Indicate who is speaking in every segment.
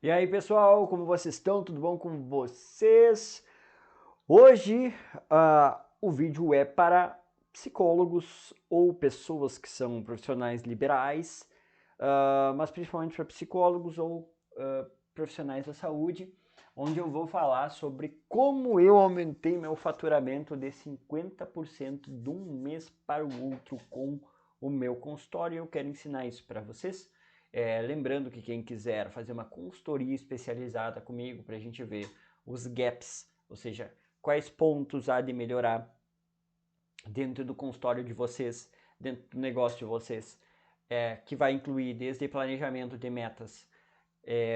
Speaker 1: E aí, pessoal, como vocês estão? Tudo bom com vocês? Hoje, o vídeo é para psicólogos ou pessoas que são profissionais liberais, mas principalmente para psicólogos ou profissionais da saúde, onde eu vou falar sobre como eu aumentei meu faturamento de 50% de um mês para o outro com o meu consultório. Eu quero ensinar isso para vocês. Lembrando que quem quiser fazer uma consultoria especializada comigo para a gente ver os gaps, ou seja, quais pontos há de melhorar dentro do consultório de vocês, dentro do negócio de vocês, que vai incluir desde planejamento de metas,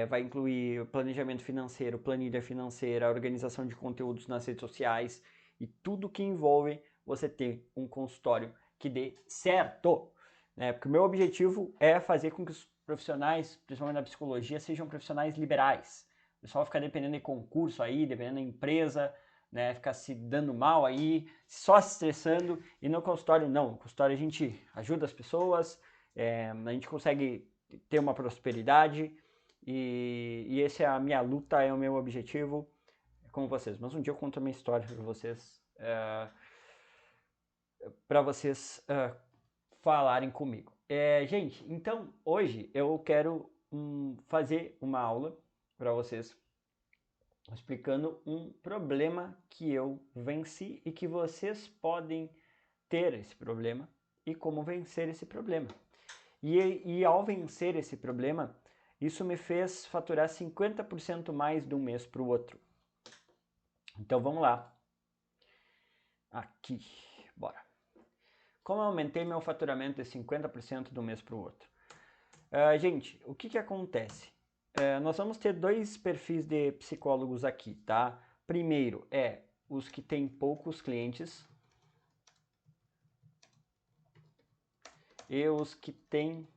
Speaker 1: vai incluir planejamento financeiro, planilha financeira, organização de conteúdos nas redes sociais e tudo que envolve você ter um consultório que dê certo. Né? Porque o meu objetivo é fazer com que os profissionais, principalmente na psicologia, sejam profissionais liberais. O pessoal fica dependendo de concurso aí, dependendo da empresa, né, ficar se dando mal aí, só se estressando, e no consultório não. No consultório a gente ajuda as pessoas, a gente consegue ter uma prosperidade, e essa é a minha luta, é o meu objetivo com vocês. Mas um dia eu conto a minha história para vocês falarem comigo. Gente, então hoje eu quero fazer uma aula para vocês explicando um problema que eu venci e que vocês podem ter esse problema e como vencer esse problema. E ao vencer esse problema, isso me fez faturar 50% mais de um mês para o outro. Então vamos lá. Aqui, bora. Como eu aumentei meu faturamento de 50% de um mês para o outro? Gente, o que acontece? Nós vamos ter dois perfis de psicólogos aqui, tá? Primeiro é os que têm poucos clientes e os que têm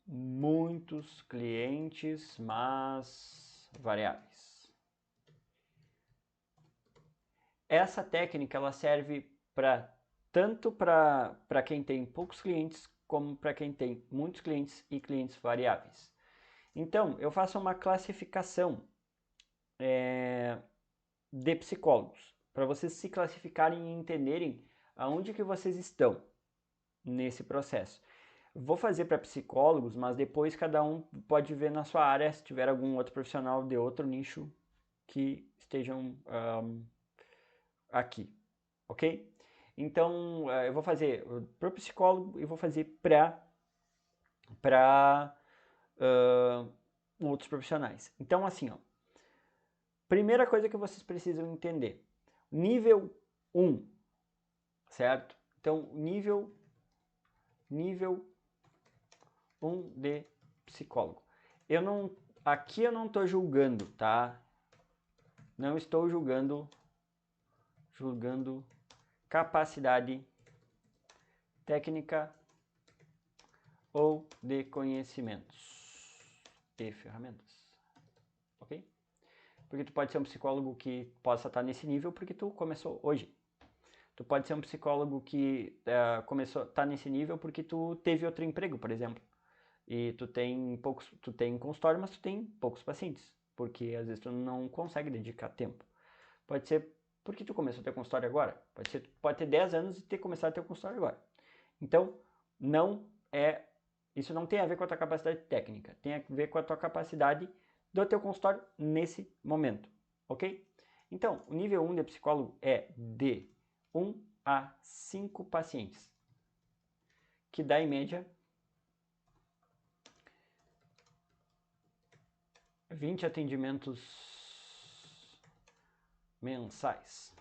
Speaker 1: muitos clientes, mas variáveis. Essa técnica ela serve tanto para quem tem poucos clientes como para quem tem muitos clientes e clientes variáveis. Então, eu faço uma classificação de psicólogos para vocês se classificarem e entenderem aonde que vocês estão nesse processo. Vou fazer para psicólogos, mas depois cada um pode ver na sua área se tiver algum outro profissional de outro nicho que estejam aqui, ok? Então eu vou fazer para o psicólogo e vou fazer para outros profissionais. Então assim, ó, primeira coisa que vocês precisam entender, nível 1, certo? Então nível 1 de psicólogo. Aqui eu não estou julgando, tá? Não estou julgando capacidade técnica ou de conhecimentos e ferramentas, ok? Porque tu pode ser um psicólogo que possa estar nesse nível porque tu começou hoje. Tu pode ser um psicólogo que tá nesse nível porque tu teve outro emprego, por exemplo. E tu tem consultório, mas tu tem poucos pacientes, porque às vezes tu não consegue dedicar tempo. Pode ser porque tu começou a ter consultório agora, pode ter 10 anos e ter começado a ter consultório agora. Então, isso não tem a ver com a tua capacidade técnica, tem a ver com a tua capacidade do teu consultório nesse momento, ok? Então, o nível 1 de psicólogo é de 1 a 5 pacientes, que dá em média 20 atendimentos mensais.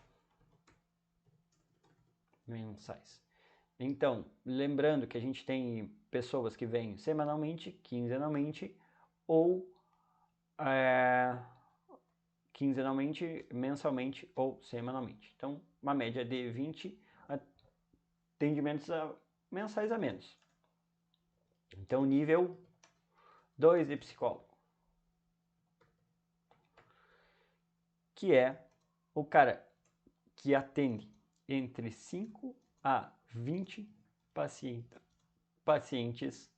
Speaker 1: Então, lembrando que a gente tem pessoas que vêm semanalmente, quinzenalmente ou quinzenalmente, mensalmente ou semanalmente. Então, uma média de 20 atendimentos mensais a menos. Então, nível 2 de psicólogo, que é o cara que atende entre 5 a 20 pacientes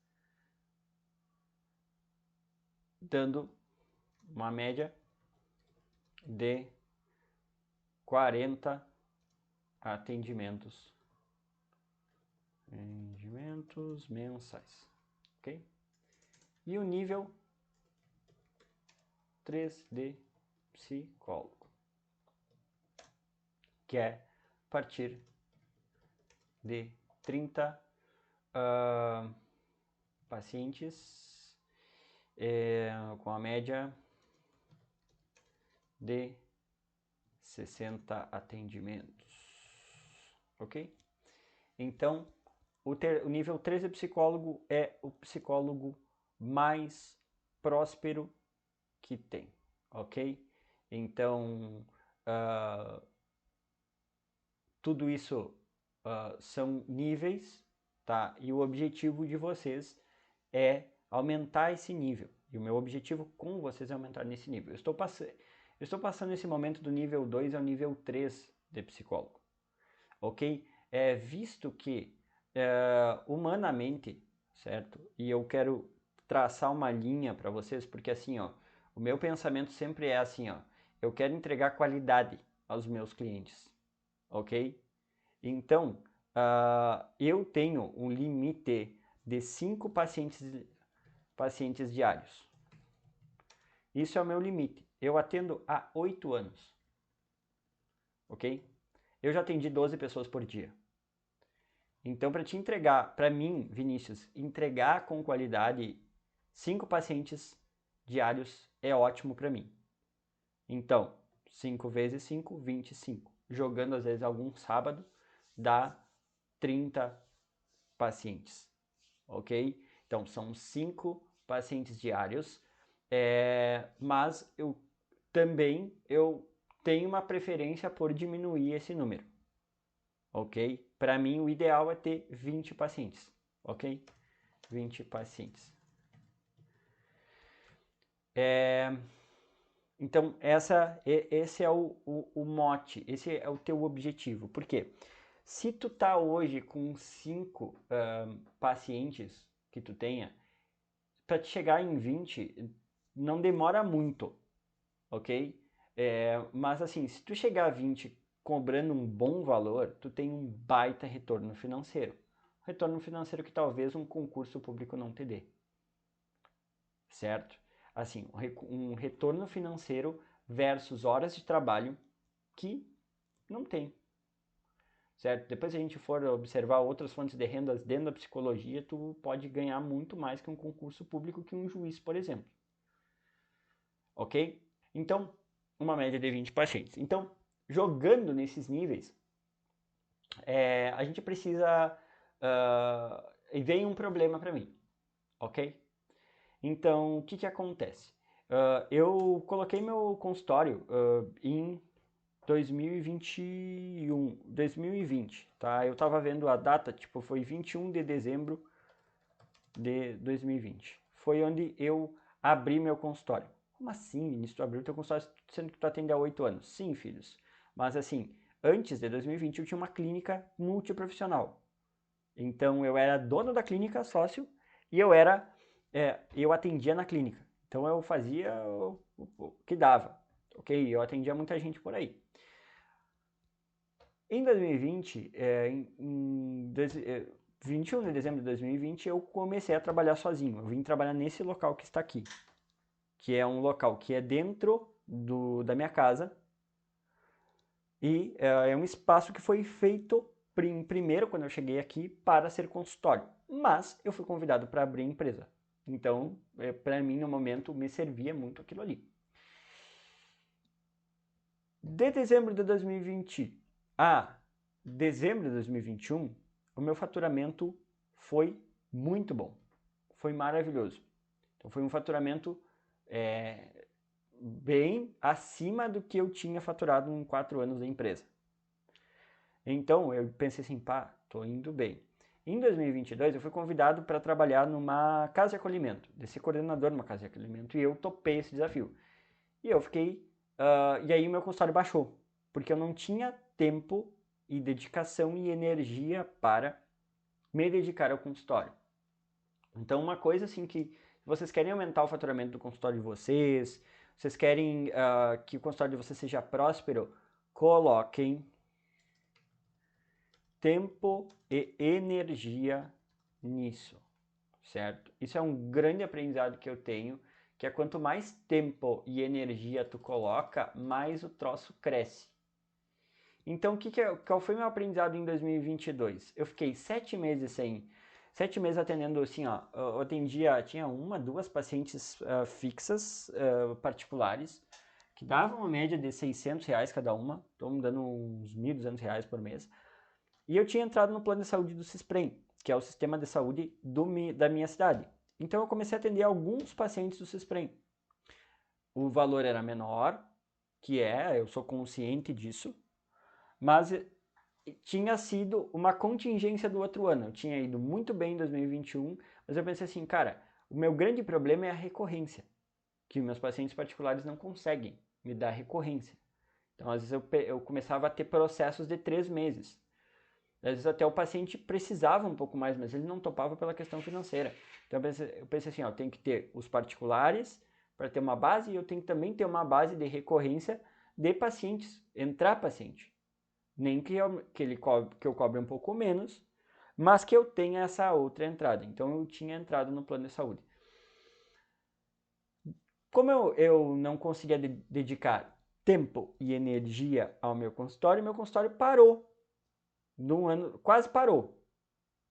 Speaker 1: dando uma média de 40 atendimentos mensais, ok? E o nível 3 de psicólogo, que é a partir de 30 pacientes com a média de 60 atendimentos, ok? Então, o nível 3 de psicólogo é o psicólogo mais próspero que tem, ok? Então, tudo isso são níveis, tá? E o objetivo de vocês é aumentar esse nível. E o meu objetivo com vocês é aumentar nesse nível. Eu estou passando esse momento do nível 2 ao nível 3 de psicólogo, ok? Visto que humanamente, certo? E eu quero traçar uma linha para vocês, porque assim, ó, o meu pensamento sempre é assim, ó, eu quero entregar qualidade aos meus clientes, ok? Então, eu tenho um limite de 5 pacientes diários. Isso é o meu limite. Eu atendo há 8 anos, ok? Eu já atendi 12 pessoas por dia. Então, para te entregar, para mim, Vinícius, entregar com qualidade 5 pacientes diários é ótimo para mim. Então, 5 vezes 5, 25. Jogando às vezes algum sábado, dá 30 pacientes, ok? Então, são 5 pacientes diários, mas eu tenho uma preferência por diminuir esse número, ok? Para mim, o ideal é ter 20 pacientes, ok? 20 pacientes. Então, esse é o mote, esse é o teu objetivo. Por quê? Se tu tá hoje com 5 pacientes que tu tenha, para te chegar em 20, não demora muito, ok? Mas assim, se tu chegar a 20 cobrando um bom valor, tu tem um baita retorno financeiro. Retorno financeiro que talvez um concurso público não te dê, certo? Assim, um retorno financeiro versus horas de trabalho que não tem, certo? Depois se a gente for observar outras fontes de rendas dentro da psicologia, tu pode ganhar muito mais que um concurso público, que um juiz, por exemplo. Ok? Então, uma média de 20 pacientes. Então, jogando nesses níveis, a gente precisa... e vem um problema para mim, ok? Então, o que acontece? Eu coloquei meu consultório em 2020, tá? Eu tava vendo a data, tipo, foi 21 de dezembro de 2020. Foi onde eu abri meu consultório. Como assim, Vinícius, tu abriu teu consultório sendo que tu atende há 8 anos? Sim, filhos. Mas assim, antes de 2020 eu tinha uma clínica multiprofissional. Então eu era dono da clínica, sócio, e eu atendia na clínica. Então eu fazia o que dava, ok? Eu atendia muita gente por aí. Em 2020, 21 de dezembro de 2020, eu comecei a trabalhar sozinho. Eu vim trabalhar nesse local que está aqui, que é um local que é dentro da minha casa, e é um espaço que foi feito primeiro, quando eu cheguei aqui, para ser consultório. Mas eu fui convidado para abrir empresa. Então, para mim, no momento, me servia muito aquilo ali. De dezembro de 2020 a dezembro de 2021, o meu faturamento foi muito bom. Foi maravilhoso. Então, foi um faturamento bem acima do que eu tinha faturado em 4 anos da empresa. Então, eu pensei assim, pá, tô indo bem. Em 2022, eu fui convidado para trabalhar numa casa de acolhimento, de ser coordenador numa casa de acolhimento, e eu topei esse desafio. E eu fiquei, e aí meu consultório baixou, porque eu não tinha tempo e dedicação e energia para me dedicar ao consultório. Então, uma coisa assim que vocês querem aumentar o faturamento do consultório de vocês, vocês querem que o consultório de vocês seja próspero, coloquem tempo e energia nisso, certo? Isso é um grande aprendizado que eu tenho, que é quanto mais tempo e energia tu coloca, mais o troço cresce. Então, qual foi meu aprendizado em 2022? Eu fiquei 7 meses 7 meses atendendo assim, ó, eu atendia, tinha uma, duas pacientes fixas, particulares, que davam uma média de R$ 600 cada uma, estão me dando uns R$ 1.200 por mês. E eu tinha entrado no plano de saúde do CISPREM, que é o sistema de saúde da minha cidade. Então eu comecei a atender alguns pacientes do CISPREM. O valor era menor, eu sou consciente disso, mas tinha sido uma contingência do outro ano. Eu tinha ido muito bem em 2021, mas eu pensei assim, cara, o meu grande problema é a recorrência, que meus pacientes particulares não conseguem me dar recorrência. Então, às vezes, eu começava a ter processos de 3 meses. Às vezes, até o paciente precisava um pouco mais, mas ele não topava pela questão financeira. Então, eu pensei assim, ó, eu tenho que ter os particulares para ter uma base e eu tenho que também ter uma base de recorrência de pacientes, entrar paciente. Nem que eu cobre um pouco menos, mas que eu tenha essa outra entrada. Então eu tinha entrado no plano de saúde. Como eu não conseguia dedicar tempo e energia ao meu consultório parou. Num ano, quase parou,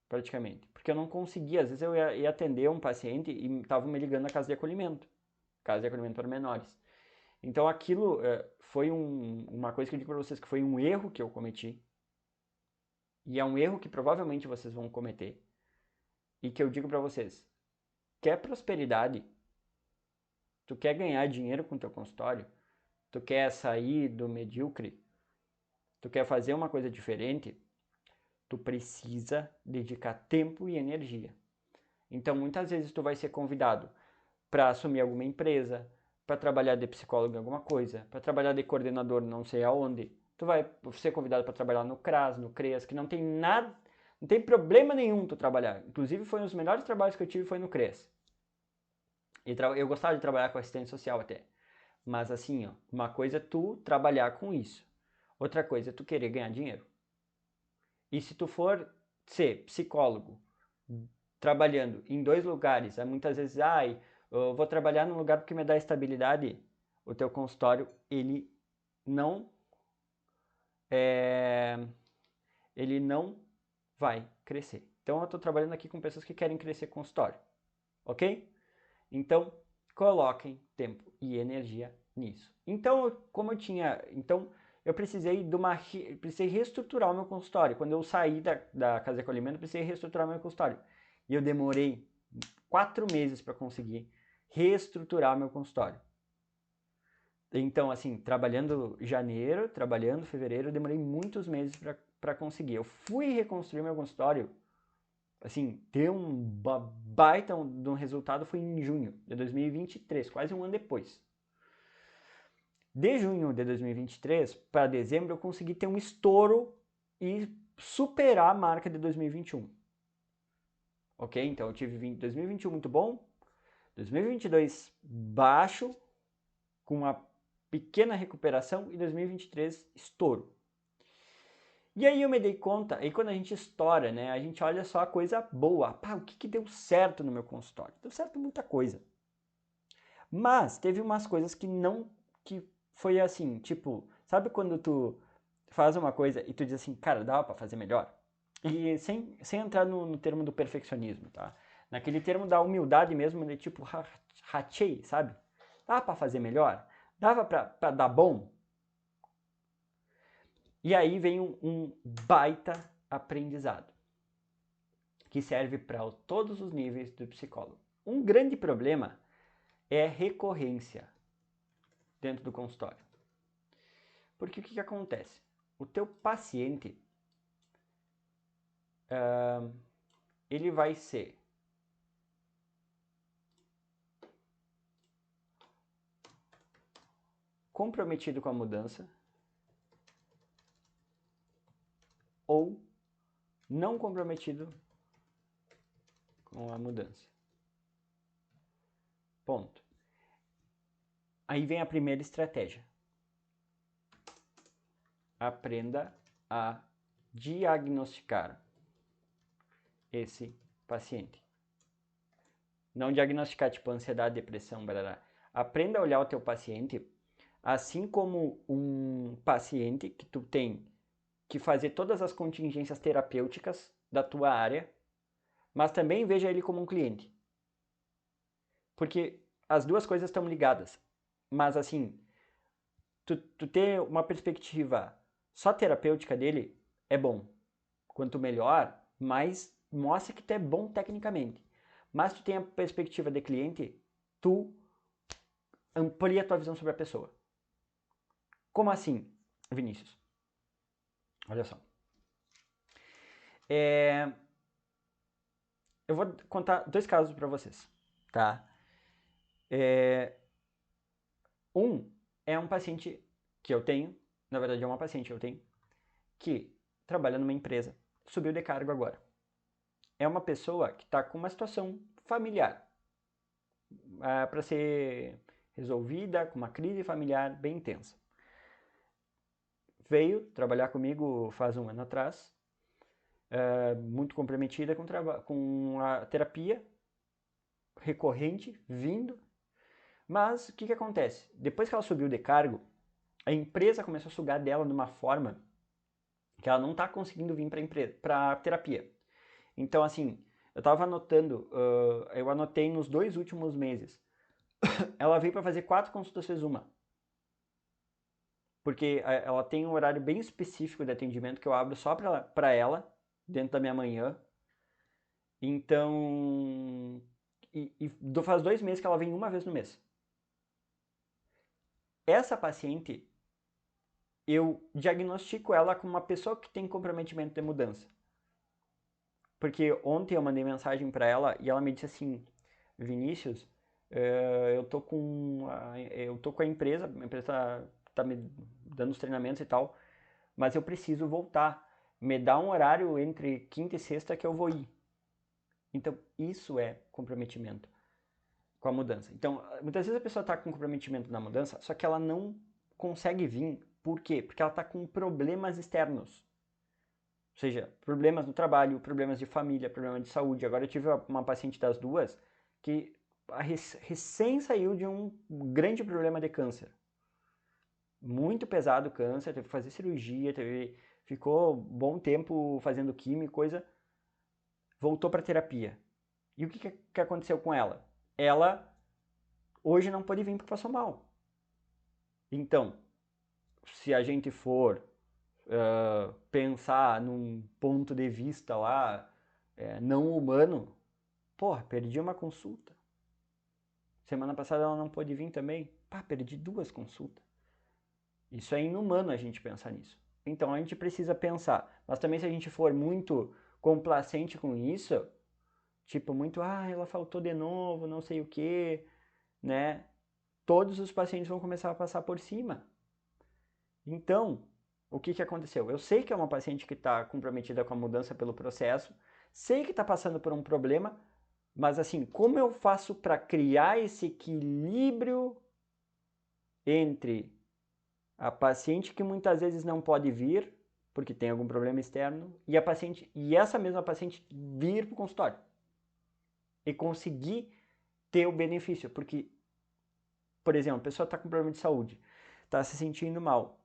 Speaker 1: praticamente. Porque eu não conseguia, às vezes eu ia atender um paciente e estavam me ligando na casa de acolhimento para menores. Então aquilo foi uma coisa que eu digo para vocês que foi um erro que eu cometi. E é um erro que provavelmente vocês vão cometer. E que eu digo para vocês, quer prosperidade? Tu quer ganhar dinheiro com teu consultório? Tu quer sair do medíocre? Tu quer fazer uma coisa diferente? Tu precisa dedicar tempo e energia. Então, muitas vezes tu vai ser convidado para assumir alguma empresa, para trabalhar de psicólogo em alguma coisa, para trabalhar de coordenador não sei aonde. Tu vai ser convidado para trabalhar no CRAS, no CREAS, que não tem nada, não tem problema nenhum tu trabalhar. Inclusive, foi um dos melhores trabalhos que eu tive foi no CREAS. Eu gostava de trabalhar com assistente social até. Mas assim, ó, uma coisa é tu trabalhar com isso. Outra coisa é tu querer ganhar dinheiro. E se tu for ser psicólogo, trabalhando em 2 lugares, muitas vezes, eu vou trabalhar num lugar porque me dá estabilidade, o teu consultório, não ele não vai crescer. Então eu estou trabalhando aqui com pessoas que querem crescer consultório, ok? Então coloquem tempo e energia nisso. Então, eu precisei reestruturar o meu consultório. Quando eu saí da casa de acolhimento, precisei reestruturar o meu consultório. E eu demorei 4 meses para conseguir reestruturar o meu consultório. Então, assim, trabalhando janeiro, trabalhando fevereiro, eu demorei muitos meses para conseguir. Eu fui reconstruir meu consultório, assim, ter um baita de um resultado foi em junho de 2023, quase um ano depois. De junho de 2023 para dezembro, eu consegui ter um estouro e superar a marca de 2021. Ok? Então eu tive 2021 muito bom, 2022 baixo, com uma pequena recuperação, e 2023 estouro. E aí eu me dei conta, aí quando a gente estoura, né, a gente olha só a coisa boa. Pá, o que deu certo no meu consultório? Deu certo muita coisa. Mas teve umas coisas que foi assim, tipo, sabe quando tu faz uma coisa e tu diz assim, cara, dava pra fazer melhor? E sem entrar no termo do perfeccionismo, tá? Naquele termo da humildade mesmo, de tipo, rachei, sabe? Dava pra fazer melhor? Dava pra dar bom? E aí vem um baita aprendizado, que serve para todos os níveis do psicólogo. Um grande problema é recorrência dentro do consultório. Porque o que acontece? O teu paciente, ele vai ser comprometido com a mudança ou não comprometido com a mudança. Ponto. Aí vem a primeira estratégia. Aprenda a diagnosticar esse paciente. Não diagnosticar tipo ansiedade, depressão, blá. Aprenda a olhar o teu paciente assim como um paciente que tu tem que fazer todas as contingências terapêuticas da tua área, mas também veja ele como um cliente. Porque as duas coisas estão ligadas. Mas assim, tu ter uma perspectiva só terapêutica dele é bom. Quanto melhor, mais mostra que tu é bom tecnicamente. Mas tu tem a perspectiva de cliente, tu amplia a tua visão sobre a pessoa. Como assim, Vinícius? Olha só. Eu vou contar 2 casos para vocês, tá? Um é um paciente que eu tenho, na verdade é uma paciente que eu tenho, que trabalha numa empresa, subiu de cargo agora. É uma pessoa que está com uma situação familiar para ser resolvida, com uma crise familiar bem intensa. Veio trabalhar comigo faz um ano atrás, muito comprometida com a terapia recorrente, vindo. Mas o que acontece? Depois que ela subiu de cargo, a empresa começou a sugar dela de uma forma que ela não está conseguindo vir para terapia. Então, assim, eu estava anotando, eu anotei nos 2 últimos meses. Ela veio para fazer 4 consultas, fez uma. Porque ela tem um horário bem específico de atendimento que eu abro só para ela, dentro da minha manhã. Então, faz 2 meses que ela vem uma vez no mês. Essa paciente, eu diagnostico ela como uma pessoa que tem comprometimento de mudança. Porque ontem eu mandei mensagem para ela e ela me disse assim, Vinícius, eu tô com a empresa, a empresa tá me dando os treinamentos e tal, mas eu preciso voltar. Me dá um horário entre quinta e sexta que eu vou ir. Então, isso é comprometimento com a mudança. Então, muitas vezes a pessoa está com comprometimento na mudança, só que ela não consegue vir. Por quê? Porque ela está com problemas externos. Ou seja, problemas no trabalho, problemas de família, problemas de saúde. Agora eu tive uma paciente das duas que recém saiu de um grande problema de câncer. Muito pesado o câncer, teve que fazer cirurgia, ficou bom tempo fazendo química e coisa. Voltou para terapia. E o que aconteceu com ela? Ela hoje não pôde vir porque passou mal. Então, se a gente for pensar num ponto de vista lá não humano, porra, perdi uma consulta. Semana passada ela não pôde vir também. Pá, perdi 2 consultas. Isso é inumano a gente pensar nisso. Então a gente precisa pensar. Mas também se a gente for muito complacente com isso, tipo muito, ela faltou de novo, não sei o que, né? Todos os pacientes vão começar a passar por cima. Então, o que aconteceu? Eu sei que é uma paciente que está comprometida com a mudança pelo processo, sei que está passando por um problema, mas assim, como eu faço para criar esse equilíbrio entre a paciente que muitas vezes não pode vir, porque tem algum problema externo, e essa mesma paciente vir para o consultório e conseguir ter o benefício, porque, por exemplo, a pessoa está com problema de saúde, está se sentindo mal.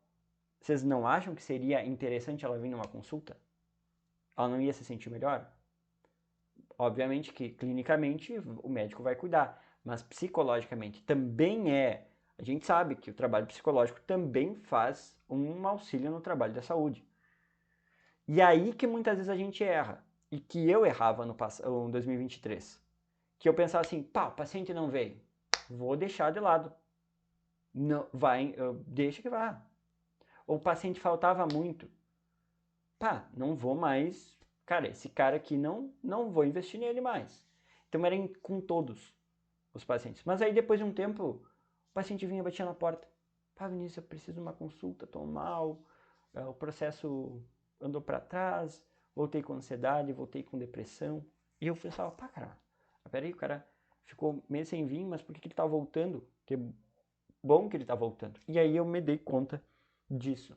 Speaker 1: Vocês não acham que seria interessante ela vir numa consulta? Ela não ia se sentir melhor? Obviamente que clinicamente o médico vai cuidar, mas psicologicamente também é. A gente sabe que o trabalho psicológico também faz um auxílio no trabalho da saúde. E aí que muitas vezes a gente erra, e que eu errava no em 2023. Que eu pensava assim, pá, o paciente não veio, vou deixar de lado. Não, deixa que vá. Ou o paciente faltava muito, pá, não vou mais, cara, esse cara aqui não vou investir nele mais. Então era com todos os pacientes. Mas aí depois de um tempo, o paciente vinha batia na porta. Pá, Vinícius, eu preciso de uma consulta, tô mal, o processo andou para trás, voltei com ansiedade, voltei com depressão. E eu pensava, pá, cara, peraí, o cara ficou meio sem vir, mas por que ele tá voltando? Que bom que ele tá voltando. E aí eu me dei conta disso.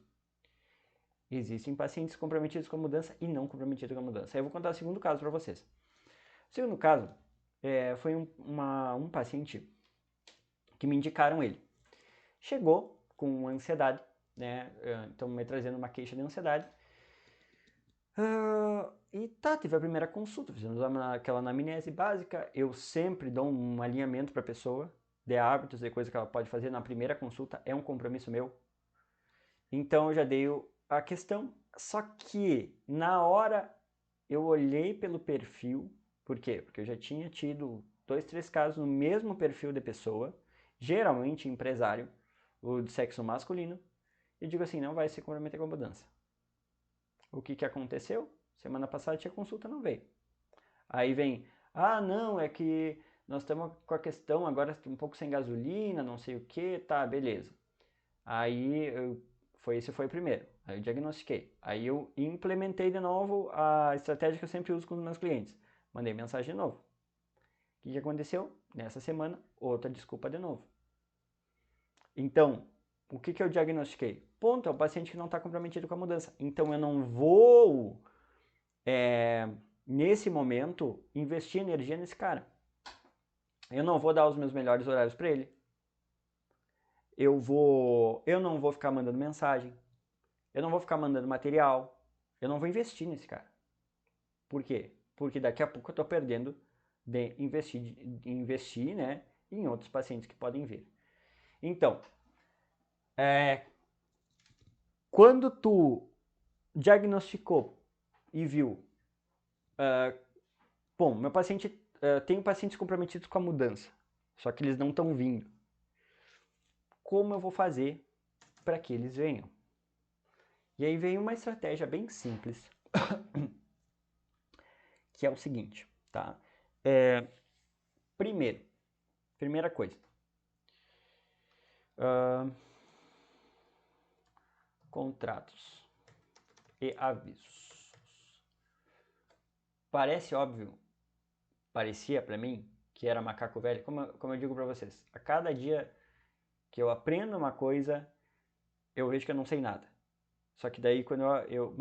Speaker 1: Existem pacientes comprometidos com a mudança e não comprometidos com a mudança. Aí eu vou contar o segundo caso para vocês. O segundo caso foi um paciente que me indicaram ele. Chegou com ansiedade, né? Então me trazendo uma queixa de ansiedade. E teve a primeira consulta, fizemos aquela anamnese básica. Eu sempre dou um alinhamento para a pessoa de hábitos, de coisa que ela pode fazer na primeira consulta, é um compromisso meu. Então eu já dei a questão, só que na hora eu olhei pelo perfil, por quê? Porque eu já tinha tido 2, 3 casos no mesmo perfil de pessoa, geralmente empresário, o de sexo masculino, e digo assim, não vai se comprometer com a mudança. O que aconteceu? Semana passada tinha consulta, não veio. Aí vem, não, é que nós estamos com a questão agora um pouco sem gasolina, não sei o que, tá, beleza. Aí esse foi o primeiro. Aí eu diagnostiquei. Aí eu implementei de novo a estratégia que eu sempre uso com os meus clientes. Mandei mensagem de novo. O que aconteceu? Nessa semana, outra desculpa de novo. Então, o que eu diagnostiquei? Ponto, é o paciente que não está comprometido com a mudança. Então eu não vou, nesse momento, investir energia nesse cara. Eu não vou dar os meus melhores horários para ele. Eu não vou ficar mandando mensagem. Eu não vou ficar mandando material. Eu não vou investir nesse cara. Por quê? Porque daqui a pouco eu estou perdendo de investir, né, em outros pacientes que podem vir. Então, quando tu diagnosticou e viu, bom, meu paciente, tenho pacientes comprometidos com a mudança, só que eles não estão vindo. Como eu vou fazer para que eles venham? E aí vem uma estratégia bem simples, que é o seguinte, tá? Primeira coisa, contratos e avisos. Parece óbvio, parecia para mim que era macaco velho, como eu digo para vocês, a cada dia que eu aprendo uma coisa, eu vejo que eu não sei nada. Só que daí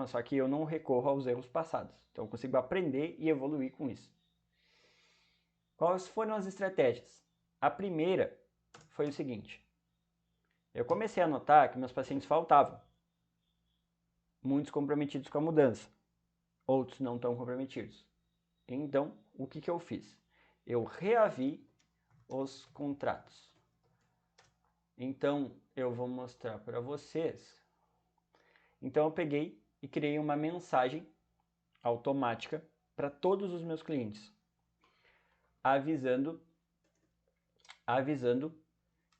Speaker 1: só que eu não recorro aos erros passados. Então eu consigo aprender e evoluir com isso. Quais foram as estratégias? A primeira foi o seguinte: eu comecei a notar que meus pacientes faltavam. Muitos comprometidos com a mudança, outros não tão comprometidos. Então, o que eu fiz? Eu reavi os contratos. Então, eu vou mostrar para vocês. Então, eu peguei e criei uma mensagem automática para todos os meus clientes, avisando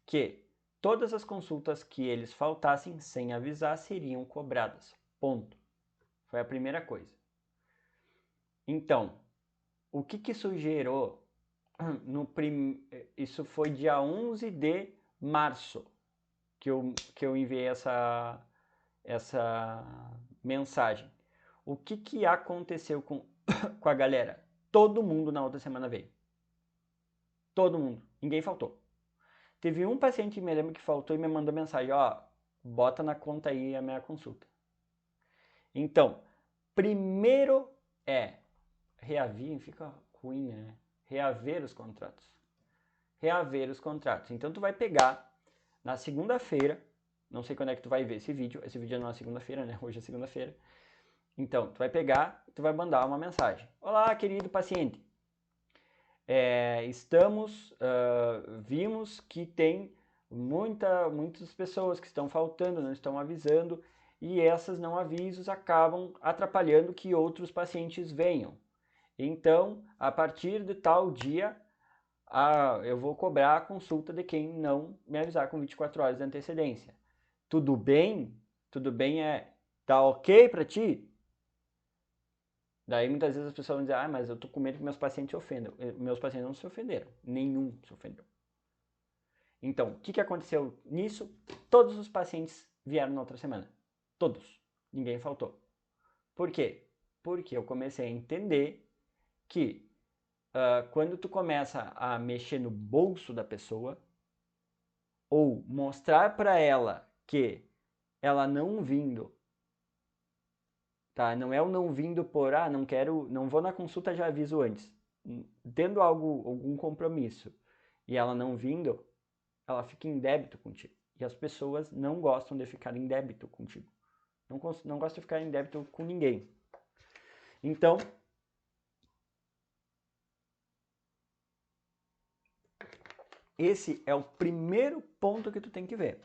Speaker 1: que todas as consultas que eles faltassem sem avisar seriam cobradas. Ponto. Foi a primeira coisa. Então, o que isso gerou? Isso foi dia 11 de março que eu enviei essa mensagem. O que aconteceu com a galera? Todo mundo na outra semana veio. Todo mundo. Ninguém faltou. Teve um paciente que me lembro que faltou e me mandou mensagem, bota na conta aí a minha consulta. Então, primeiro reaver, fica ruim, né? Reaver os contratos. Reaver os contratos. Então, tu vai pegar na segunda-feira, não sei quando é que tu vai ver esse vídeo é na segunda-feira, né? Hoje é segunda-feira. Então, tu vai pegar, tu vai mandar uma mensagem. Olá, querido paciente. Vimos que tem muitas pessoas que estão faltando, não estão avisando, e essas não avisos acabam atrapalhando que outros pacientes venham. Então, a partir de tal dia, eu vou cobrar a consulta de quem não me avisar com 24 horas de antecedência. Tudo bem? Tudo bem tá ok para ti? Daí muitas vezes as pessoas vão dizer, mas eu tô com medo que meus pacientes se ofendam. Meus pacientes não se ofenderam. Nenhum se ofendeu. Então, o que aconteceu nisso? Todos os pacientes vieram na outra semana. Todos. Ninguém faltou. Por quê? Porque eu comecei a entender que quando tu começa a mexer no bolso da pessoa, ou mostrar para ela que ela não vindo, tá? Não é o não vindo por, não quero, não vou na consulta, já aviso antes. Tendo algum compromisso e ela não vindo, ela fica em débito contigo. E as pessoas não gostam de ficar em débito contigo. Não gostam de ficar em débito com ninguém. Então, esse é o primeiro ponto que tu tem que ver.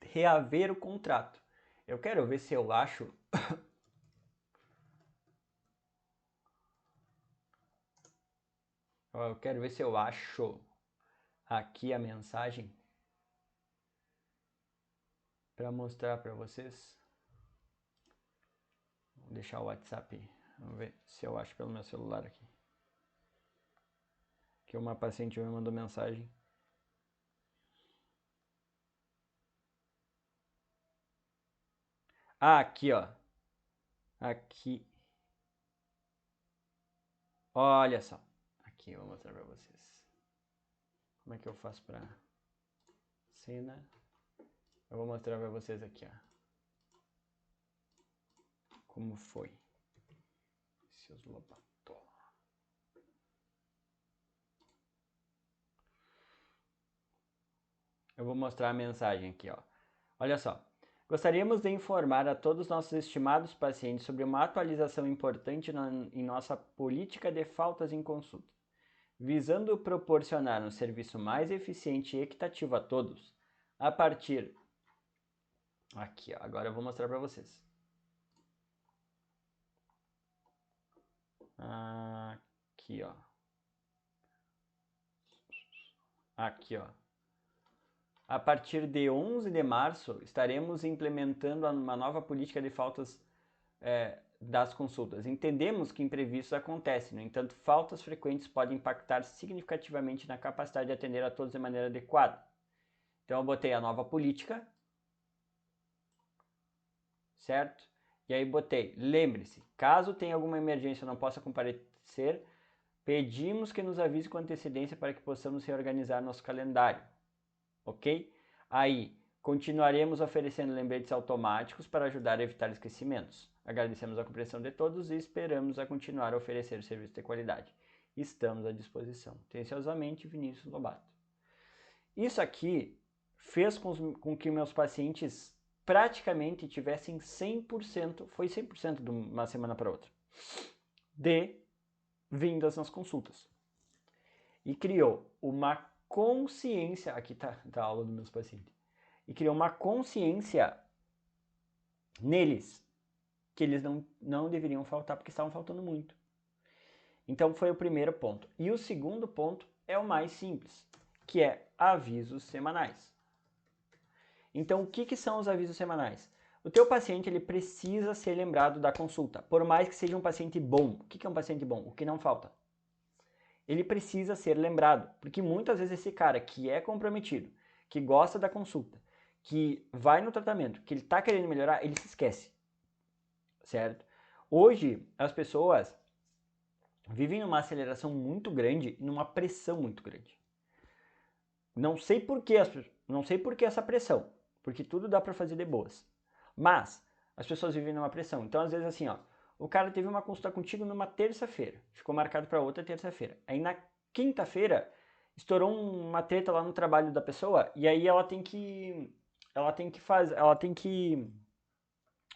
Speaker 1: Reaver o contrato. Eu quero ver se eu acho... Eu quero ver se eu acho aqui a mensagem para mostrar para vocês. Vou deixar o WhatsApp. Vamos ver se eu acho pelo meu celular aqui. Que uma paciente me mandou mensagem. Aqui, ó. Aqui. Olha só. Aqui, eu vou mostrar pra vocês. Como é que eu faço pra... Cena. Eu vou mostrar pra vocês aqui, ó. Como foi. Seus lobató. Eu vou mostrar a mensagem aqui, ó. Olha só. Gostaríamos de informar a todos os nossos estimados pacientes sobre uma atualização importante em nossa política de faltas em consulta. Visando proporcionar um serviço mais eficiente e equitativo a todos, a partir... Aqui, ó, agora eu vou mostrar para vocês. Aqui, ó. Aqui, ó. A partir de 11 de março, estaremos implementando uma nova política de faltas das consultas. Entendemos que imprevistos acontecem, no entanto, faltas frequentes podem impactar significativamente na capacidade de atender a todos de maneira adequada. Então, eu botei a nova política, certo? E aí botei, lembre-se, caso tenha alguma emergência e não possa comparecer, pedimos que nos avise com antecedência para que possamos reorganizar nosso calendário. Ok? Aí, continuaremos oferecendo lembretes automáticos para ajudar a evitar esquecimentos. Agradecemos a compreensão de todos e esperamos a continuar a oferecer serviço de qualidade. Estamos à disposição. Atenciosamente, Vinícius Lobato. Isso aqui fez com que meus pacientes praticamente tivessem 100%, foi 100% de uma semana para outra, de vindas nas consultas. E criou uma consciência, aqui tá a aula dos meus pacientes, e criou uma consciência neles que eles não deveriam faltar porque estavam faltando muito. Então foi o primeiro ponto. E o segundo ponto é o mais simples, que é avisos semanais. Então o que são os avisos semanais? O teu paciente ele precisa ser lembrado da consulta, por mais que seja um paciente bom. O que é um paciente bom? O que não falta? Ele precisa ser lembrado, porque muitas vezes esse cara que é comprometido, que gosta da consulta, que vai no tratamento, que ele está querendo melhorar, ele se esquece, certo? Hoje, as pessoas vivem numa aceleração muito grande, numa pressão muito grande. Não sei por que essa pressão, porque tudo dá para fazer de boas. Mas as pessoas vivem numa pressão. Então, às vezes assim, ó, o cara teve uma consulta contigo numa terça-feira, ficou marcado para outra terça-feira. Aí na quinta-feira estourou uma treta lá no trabalho da pessoa e aí ela tem que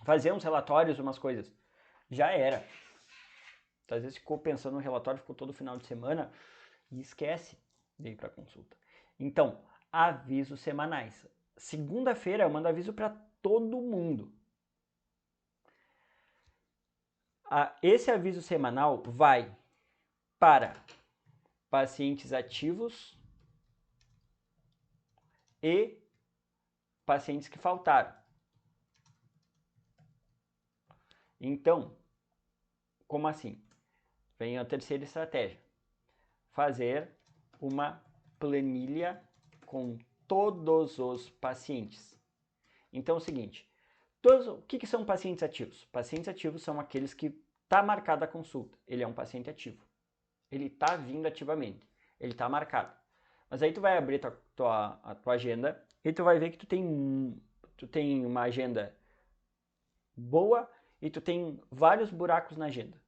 Speaker 1: fazer uns relatórios, umas coisas. Já era. Então, às vezes ficou pensando no relatório, ficou todo final de semana e esquece de ir para consulta. Então, avisos semanais. Segunda-feira eu mando aviso para todo mundo. Esse aviso semanal vai para pacientes ativos e pacientes que faltaram. Então, como assim? Vem a terceira estratégia. Fazer uma planilha com todos os pacientes. Então é o seguinte, o que são pacientes ativos? Pacientes ativos são aqueles que está marcada a consulta, ele é um paciente ativo. Ele tá vindo ativamente, ele tá marcado. Mas aí tu vai abrir a tua agenda e tu vai ver que tu tem uma agenda boa e tu tem vários buracos na agenda.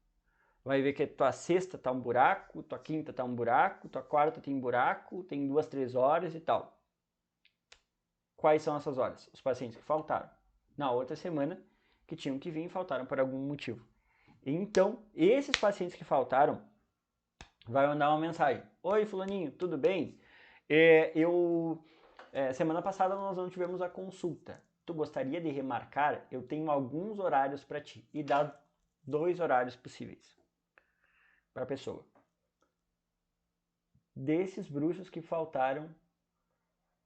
Speaker 1: Vai ver que tua sexta tá um buraco, tua quinta tá um buraco, tua quarta tem buraco, tem 2, 3 horas e tal. Quais são essas horas? Os pacientes que faltaram na outra semana, que tinham que vir e faltaram por algum motivo. Então, esses pacientes que faltaram, vai mandar uma mensagem. Oi, fulaninho, tudo bem? Semana passada nós não tivemos a consulta. Tu gostaria de remarcar? Eu tenho alguns horários para ti. E dá 2 horários possíveis para a pessoa. Desses bruxos que faltaram,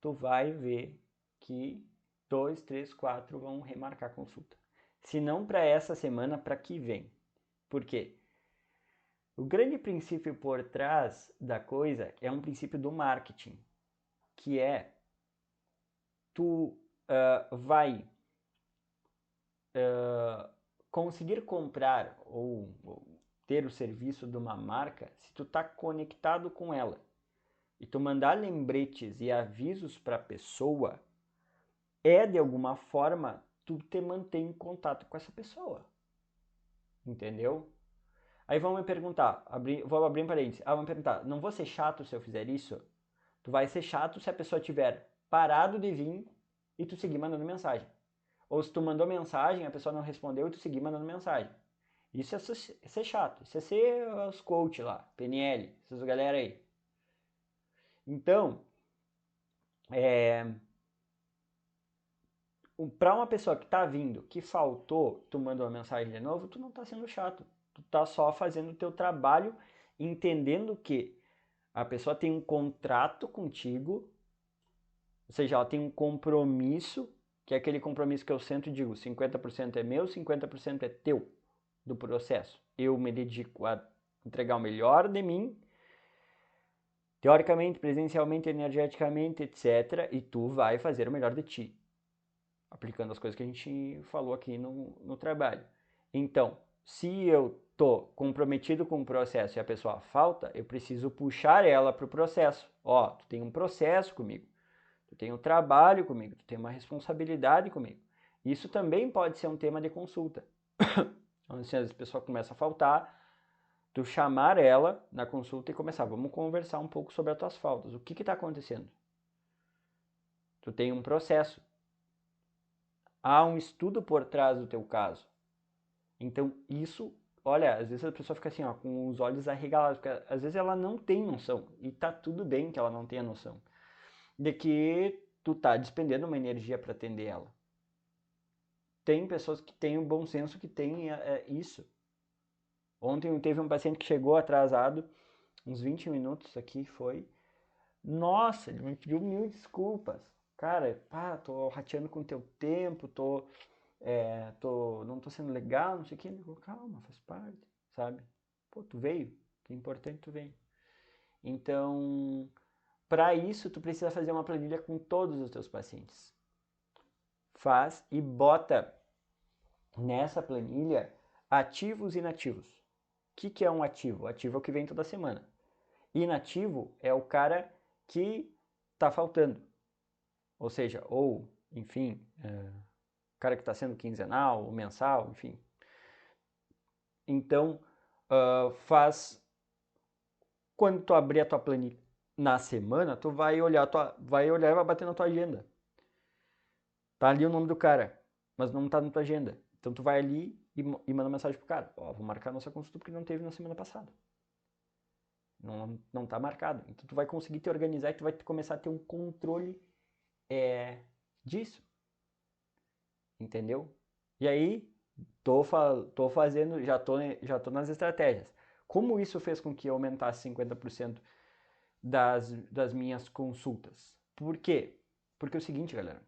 Speaker 1: tu vai ver que 2, 3, 4 vão remarcar a consulta. Se não para essa semana, para que vem. Por quê? O grande princípio por trás da coisa é um princípio do marketing, que é tu vai conseguir comprar ou ter o serviço de uma marca se tu tá conectado com ela e tu mandar lembretes e avisos para a pessoa, de alguma forma tu te mantém em contato com essa pessoa, entendeu? Aí vão me perguntar, vou abrir um parênteses, vão me perguntar, não vou ser chato se eu fizer isso? Tu vai ser chato se a pessoa tiver parado de vir e tu seguir mandando mensagem. Ou se tu mandou mensagem, a pessoa não respondeu e tu seguir mandando mensagem. Isso é ser chato. Isso é ser os coach lá, PNL, essas galera aí. Então, para uma pessoa que tá vindo, que faltou, tu manda uma mensagem de novo, tu não tá sendo chato. Tu tá só fazendo o teu trabalho, entendendo que a pessoa tem um contrato contigo, ou seja, ela tem um compromisso, que é aquele compromisso que eu sempre digo, 50% é meu, 50% é teu, do processo. Eu me dedico a entregar o melhor de mim, teoricamente, presencialmente, energeticamente, etc. E tu vai fazer o melhor de ti, aplicando as coisas que a gente falou aqui no trabalho. Então, se eu tô comprometido com o processo e a pessoa falta, eu preciso puxar ela para o processo. Ó, tu tem um processo comigo, tu tem um trabalho comigo, tu tem uma responsabilidade comigo. Isso também pode ser um tema de consulta. Então, assim, às vezes a pessoa começa a faltar, tu chamar ela na consulta e começar, vamos conversar um pouco sobre as tuas faltas. O que está acontecendo? Tu tem um processo. Há um estudo por trás do teu caso. Então, isso, olha, às vezes a pessoa fica assim, ó, com os olhos arregalados, porque às vezes ela não tem noção, e tá tudo bem que ela não tenha noção, de que tu tá despendendo uma energia para atender ela. Tem pessoas que têm um bom senso que tem isso. Ontem teve um paciente que chegou atrasado, uns 20 minutos aqui foi. Nossa, ele me pediu mil desculpas. Cara, pá, tô rateando com o teu tempo, não tô sendo legal, não sei o que. Ele falou, calma, faz parte, sabe? Pô, tu veio, que é importante tu veio. Então, para isso, tu precisa fazer uma planilha com todos os teus pacientes. Faz e bota nessa planilha ativos e inativos. O que é um ativo? Ativo é o que vem toda semana. Inativo é o cara que tá faltando. Ou seja, enfim, o cara que está sendo quinzenal, ou mensal, enfim. Então, quando tu abrir a tua planilha na semana, tu vai olhar e vai bater na tua agenda. Tá ali o nome do cara, mas não tá na tua agenda. Então tu vai ali e manda mensagem pro cara. Ó, vou marcar nossa consulta porque não teve na semana passada. Não tá marcado. Então tu vai conseguir te organizar e tu vai começar a ter um controle disso. Entendeu? E aí, tô fazendo, já tô nas estratégias. Como isso fez com que eu aumentasse 50% das minhas consultas? Por quê? Porque é o seguinte, galera.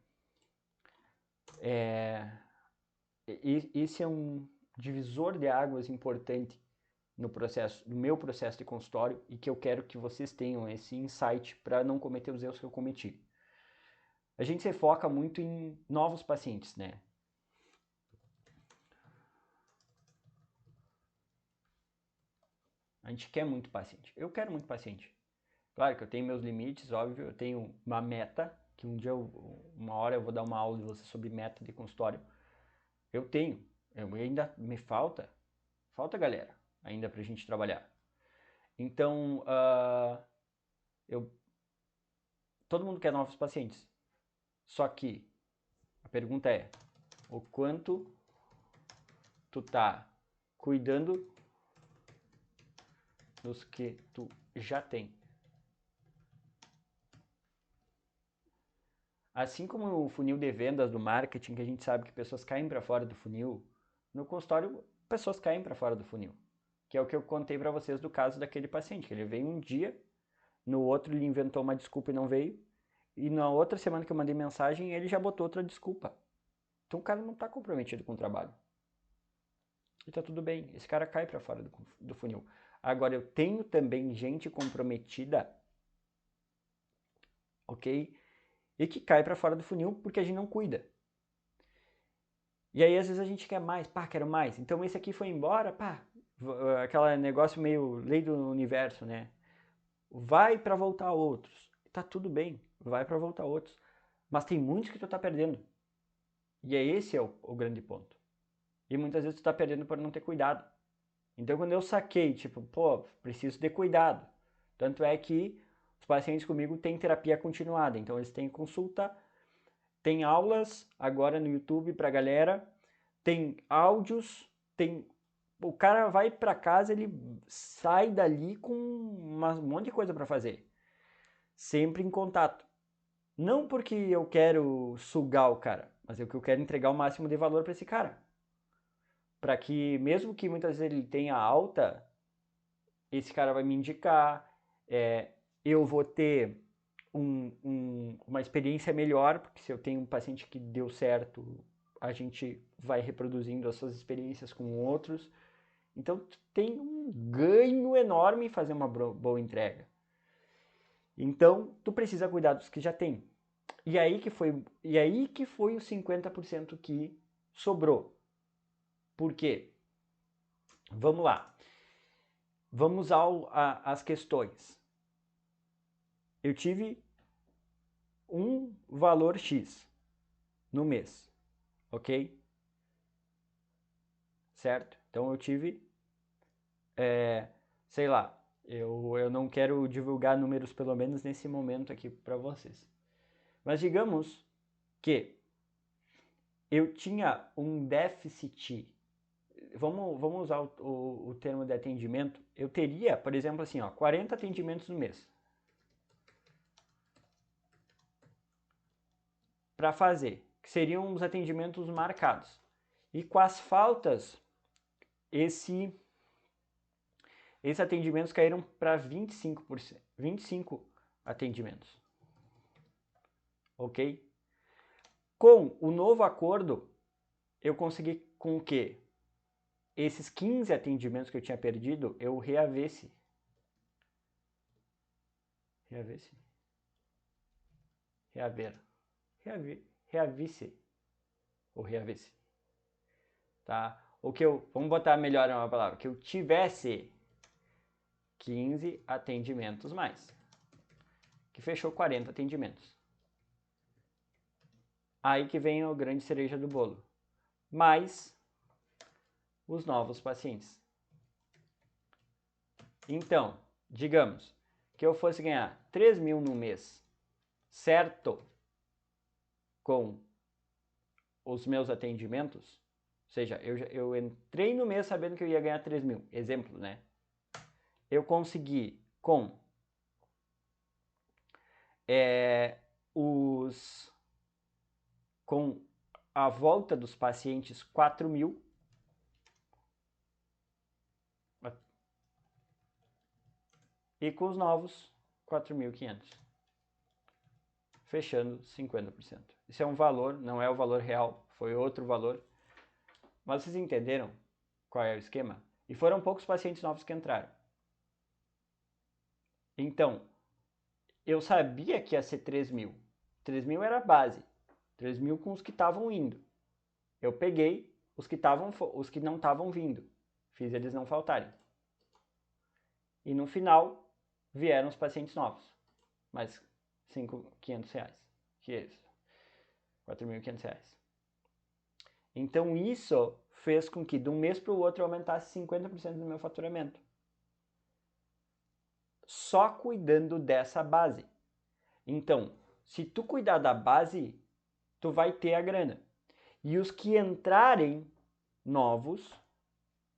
Speaker 1: Esse é um divisor de águas importante no meu processo de consultório e que eu quero que vocês tenham esse insight para não cometer os erros que eu cometi. A gente se foca muito em novos pacientes, né? A gente quer muito paciente. Eu quero muito paciente. Claro que eu tenho meus limites, óbvio, eu tenho uma meta, que um dia, uma hora eu vou dar uma aula de você sobre meta de consultório. Eu tenho, ainda me falta galera, ainda pra gente trabalhar. Então, todo mundo quer novos pacientes. Só que a pergunta é, o quanto tu tá cuidando dos que tu já tem? Assim como o funil de vendas do marketing, que a gente sabe que pessoas caem para fora do funil, no consultório pessoas caem para fora do funil. Que é o que eu contei para vocês do caso daquele paciente, que ele veio um dia, no outro ele inventou uma desculpa e não veio, e na outra semana que eu mandei mensagem ele já botou outra desculpa. Então o cara não está comprometido com o trabalho. E tá tudo bem, esse cara cai para fora do funil. Agora eu tenho também gente comprometida, ok? E que cai para fora do funil porque a gente não cuida. E aí às vezes a gente quer mais, pá, quero mais. Então esse aqui foi embora, pá, aquele negócio meio lei do universo, né? Vai para voltar outros. Tá tudo bem, vai para voltar outros. Mas tem muitos que tu tá perdendo. E é esse é o grande ponto. E muitas vezes tu tá perdendo por não ter cuidado. Então quando eu saquei, tipo, pô, preciso ter cuidado. Tanto é que os pacientes comigo têm terapia continuada. Então eles têm consulta, tem aulas agora no YouTube pra galera, tem áudios, tem... O cara vai pra casa, ele sai dali com um monte de coisa pra fazer. Sempre em contato. Não porque eu quero sugar o cara, mas é que eu quero entregar o máximo de valor pra esse cara. Para que, mesmo que muitas vezes ele tenha alta, esse cara vai me indicar, eu vou ter uma experiência melhor, porque se eu tenho um paciente que deu certo, a gente vai reproduzindo essas experiências com outros. Então tem um ganho enorme em fazer uma boa entrega. Então tu precisa cuidar dos que já tem. E aí que foi os 50% que sobrou. Por quê? Vamos lá. Vamos às questões. Eu tive um valor X no mês, ok? Certo? Então eu tive, sei lá, eu não quero divulgar números pelo menos nesse momento aqui para vocês. Mas digamos que eu tinha um déficit, vamos usar o termo de atendimento, eu teria, por exemplo, assim, ó, 40 atendimentos no mês para fazer, que seriam os atendimentos marcados. E com as faltas, esses atendimentos caíram para 25%, 25 atendimentos. Ok? Com o novo acordo, eu consegui com que esses 15 atendimentos que eu tinha perdido, eu reavesse. Reavesse? Reaver. Reavisse. Ou reavesse. Tá? O que eu, vamos botar melhor uma palavra, que eu tivesse 15 atendimentos mais. Que fechou 40 atendimentos. Aí que vem a grande cereja do bolo. Mais os novos pacientes. Então, digamos que eu fosse ganhar 3 mil no mês, certo? Com os meus atendimentos, ou seja, eu entrei no mês sabendo que eu ia ganhar 3 mil, exemplo, né? Eu consegui com com a volta dos pacientes 4 mil, e com os novos 4.500, fechando 50%. Isso é um valor, não é o valor real, foi outro valor, mas vocês entenderam qual é o esquema? E foram poucos pacientes novos que entraram. Então, eu sabia que ia ser 3 mil. 3 mil era a base. 3 mil com os que estavam indo. Eu peguei os que não estavam vindo. Fiz eles não faltarem. E no final, vieram os pacientes novos. Mais R$5.500. Que é isso? R$4.500. Então isso fez com que de um mês para o outro eu aumentasse 50% do meu faturamento. Só cuidando dessa base. Então, se tu cuidar da base, tu vai ter a grana. E os que entrarem novos,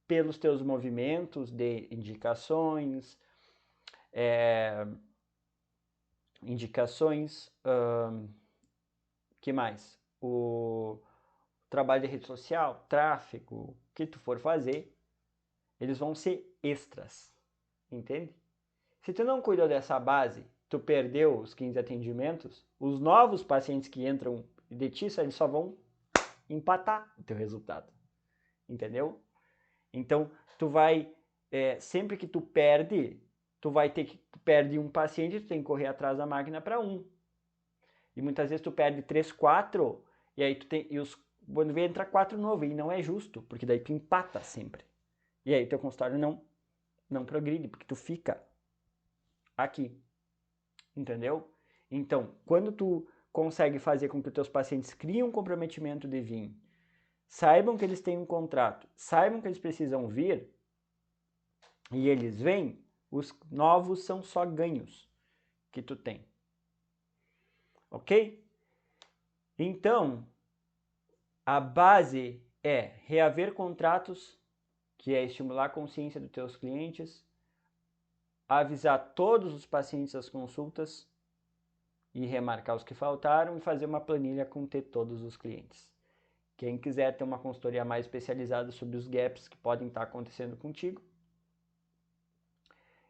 Speaker 1: pelos teus movimentos de indicações, que mais? O trabalho de rede social, tráfego, o que tu for fazer, eles vão ser extras, entende? Se tu não cuidou dessa base, tu perdeu os 15 atendimentos, os novos pacientes que entram de ti, eles só vão empatar o teu resultado, entendeu? Então, tu vai, sempre que tu perde, tu perde um paciente, tu tem que correr atrás da máquina para um. E muitas vezes tu perde 3, 4, e aí tu tem, quando vem entra 4 novo, e não é justo, porque daí tu empata sempre. E aí teu consultório não progride, porque tu fica aqui, entendeu? Então, quando tu consegue fazer com que os teus pacientes criem um comprometimento de vir, saibam que eles têm um contrato, saibam que eles precisam vir, e eles vêm, os novos são só ganhos que tu tem. Ok? Então, a base é reaver contratos, que é estimular a consciência dos teus clientes, avisar todos os pacientes das consultas e remarcar os que faltaram e fazer uma planilha com ter todos os clientes. Quem quiser ter uma consultoria mais especializada sobre os gaps que podem estar acontecendo contigo,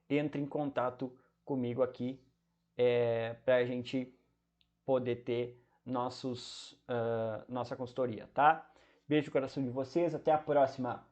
Speaker 1: entre em contato comigo aqui para a gente poder ter nossa consultoria, tá? Beijo no coração de vocês, até a próxima!